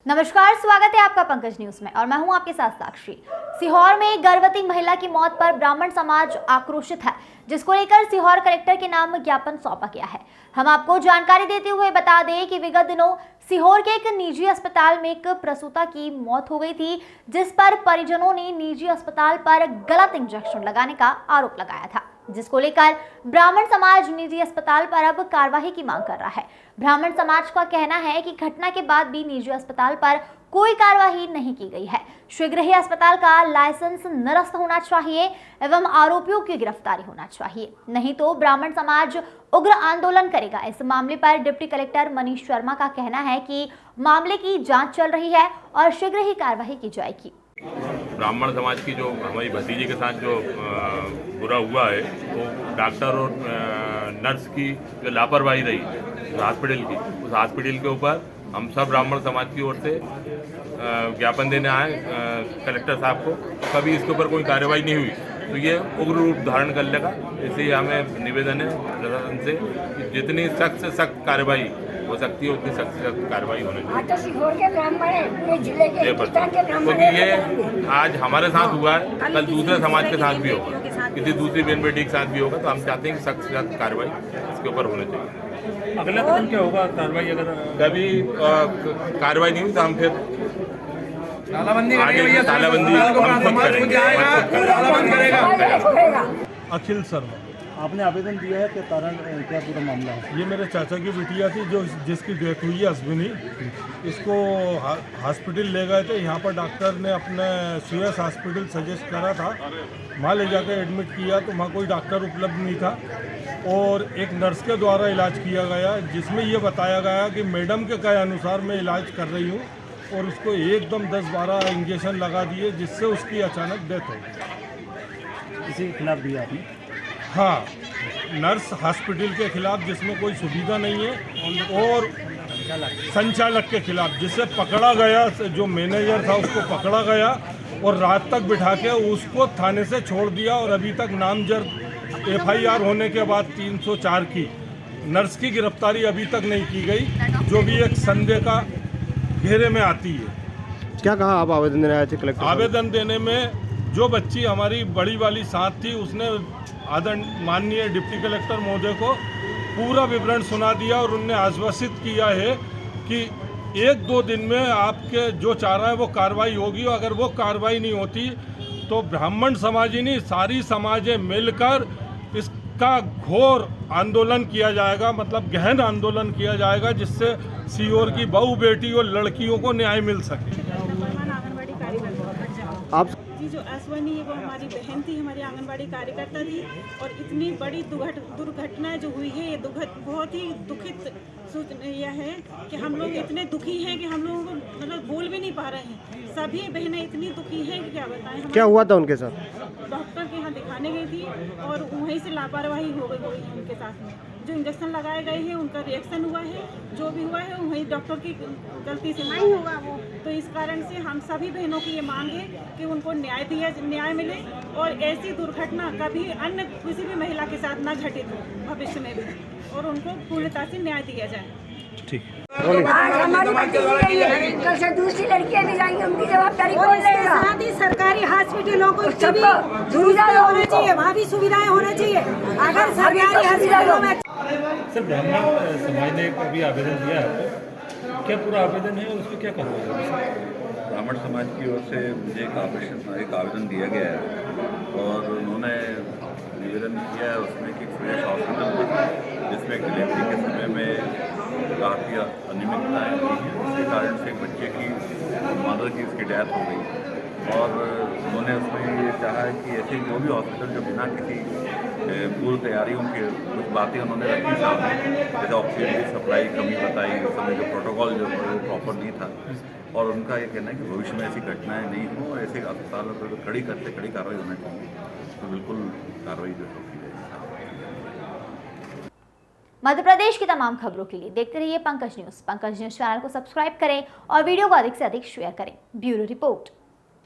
नमस्कार, स्वागत है आपका पंकज न्यूज में और मैं हूं आपके साथ साक्षी। सीहोर में गर्भवती महिला की मौत पर ब्राह्मण समाज आक्रोशित है, जिसको लेकर सीहोर कलेक्टर के नाम ज्ञापन सौंपा गया है। हम आपको जानकारी देते हुए बता दें कि विगत दिनों सीहोर के एक निजी अस्पताल में एक प्रसूता की मौत हो गई थी, जिस पर परिजनों ने निजी अस्पताल पर गलत इंजेक्शन लगाने का आरोप लगाया था, जिसको लेकर ब्राह्मण समाज निजी अस्पताल पर अब कार्रवाई की मांग कर रहा है। ब्राह्मण समाज का कहना है कि घटना के बाद भी निजी अस्पताल पर कोई कार्रवाई नहीं की गई है। शीघ्र ही अस्पताल का लाइसेंस निरस्त होना चाहिए एवं आरोपियों की गिरफ्तारी होना चाहिए, नहीं तो ब्राह्मण समाज उग्र आंदोलन करेगा। इस मामले पर डिप्टी कलेक्टर मनीष शर्मा का कहना है कि मामले की जांच चल रही है और शीघ्र ही कार्रवाई की जाएगी। ब्राह्मण समाज की जो हमारी भतीजी के साथ जो बुरा हुआ है, वो डॉक्टर और नर्स की जो लापरवाही रही हॉस्पिटल की, उस हॉस्पिटल के ऊपर हम सब ब्राह्मण समाज की ओर से ज्ञापन देने आए कलेक्टर साहब को। कभी इसके ऊपर कोई कार्रवाई नहीं हुई तो ये उग्र रूप धारण कर लेगा। इसलिए हमें निवेदन है प्रशासन से कि जितनी सख्त से सख्त कार्रवाई हो सकती है उतनी सख्त से सख्त कार्रवाई होनी चाहिए, क्योंकि ये आज हमारे साथ हुआ है, कल दूसरे समाज के साथ भी होगा, किसी दूसरी बहन बेटी के साथ भी होगा। तो हम चाहते हैं कि सख्त से सख्त कार्रवाई इसके ऊपर होनी चाहिए। अगला कदम क्या होगा कार्रवाई अगर कभी कार्रवाई नहीं हुई तो हम फिर तालाबंदी करेंगे। अखिल शर्मा, आपने आवेदन दिया है, क्या कारण क्या पूरा मामला है? ये मेरे चाचा की बिटिया थी जो जिसकी डेथ हुई है अश्विनी। इसको हॉस्पिटल ले गए थे, यहाँ पर डॉक्टर ने अपने सीएस हॉस्पिटल सजेस्ट करा था, वहाँ ले जाकर एडमिट किया तो वहाँ कोई डॉक्टर उपलब्ध नहीं था और एक नर्स के द्वारा इलाज किया गया, जिसमें ये बताया गया कि मैडम के कहे अनुसार मैं इलाज कर रही हूँ और उसको एकदम 10-12 इंजेक्शन लगा दिए, जिससे उसकी अचानक डेथ हो गई। किसी के खिलाफ दिया आपने? हाँ, नर्स हॉस्पिटल के खिलाफ जिसमें कोई सुविधा नहीं है और संचालक के खिलाफ जिसे पकड़ा गया, जो मैनेजर था उसको पकड़ा गया और रात तक बिठा के उसको थाने से छोड़ दिया और अभी तक नामजद एफआईआर होने के बाद 304 की नर्स की गिरफ्तारी अभी तक नहीं की गई, जो भी एक संदेह का घेरे में आती है। क्या कहा आप आवेदन देने आए थे कलेक्टर? आवेदन देने में जो बच्ची हमारी बड़ी वाली साथ थी, उसने माननीय डिप्टी कलेक्टर महोदय को पूरा विवरण सुना दिया और उनने आश्वासित किया है कि 1-2 दिन में आपके जो चाह रहा है वो कार्रवाई होगी। और अगर वो कार्रवाई नहीं होती तो ब्राह्मण समाज ही नहीं, सारी समाजें मिलकर इसका घोर आंदोलन किया जाएगा, मतलब गहन आंदोलन किया जाएगा, जिससे सीहोर की बहू बेटी और लड़कियों को न्याय मिल सके। आप जी, जो अश्विनी है वो हमारी बहन थी, हमारी आंगनबाड़ी कार्यकर्ता थी और इतनी बड़ी दुर्घटना जो हुई है, ये बहुत ही दुखित यह है कि हम लोग इतने दुखी हैं कि हम लोगों को मतलब बोल भी नहीं पा रहे हैं। सभी बहनें इतनी दुखी हैं कि क्या बताएं। क्या हुआ था उनके साथ? डॉक्टर के यहाँ दिखाने गई थी और वहीं से लापरवाही हो गई उनके साथ में। जो इंजेक्शन लगाए गए हैं उनका रिएक्शन हुआ है, जो भी हुआ है वही डॉक्टर की गलती से नहीं होगा वो। तो इस कारण से हम सभी बहनों की ये मांग है कि उनको न्याय मिले और ऐसी दुर्घटना कभी अन्य किसी भी महिला के साथ न घटित हो भविष्य में भी, और उनको पूर्णता से न्याय दिया जाए। ठीक। आज हमारी भतीजी है, कल से दूसरी लड़कियां भी जाएंगी, उनकी जवाबदारी कौन लेगा? साथ ही सरकारी हॉस्पिटलों को सुविधा होना चाहिए, वहाँ भी सुविधाएं होना चाहिए। अगर सरकारी हॉस्पिटलों में सर, ब्राह्मण समाज ने अभी आवेदन दिया है, क्या पूरा आवेदन है और उसमें क्या करना है? ब्राह्मण समाज की ओर से मुझे एक आवेदन दिया गया है और उन्होंने निवेदन किया है उसमें कि फ्रेश हॉस्पिटल जिसमें डिलीवरी के समय में काफ़ी अनियमितताएँ हुई हैं, उसके कारण से एक बच्चे की मदर की उसकी डेथ हो गई। और उन्होंने उसमें ये चाहा है कि ऐसे जो भी हॉस्पिटल जो बिना किसी पूर्व तैयारियों के कुछ बातें उन्होंने रखी सामने, जैसे ऑक्सीजन की सप्लाई कमी बताई, उस समय जो प्रोटोकॉल जो प्रॉपर नहीं था, और उनका ये कहना है कि भविष्य में ऐसी घटनाएं नहीं हो और ऐसे अस्पतालों पर कड़ी कार्रवाई होना चाहिए। तो बिल्कुल कार्रवाई जो है की जाएगी। मध्य प्रदेश की तमाम खबरों के लिए देखते रहिए पंकज न्यूज चैनल को सब्सक्राइब करें और वीडियो को अधिक से अधिक शेयर करें। Bureau report.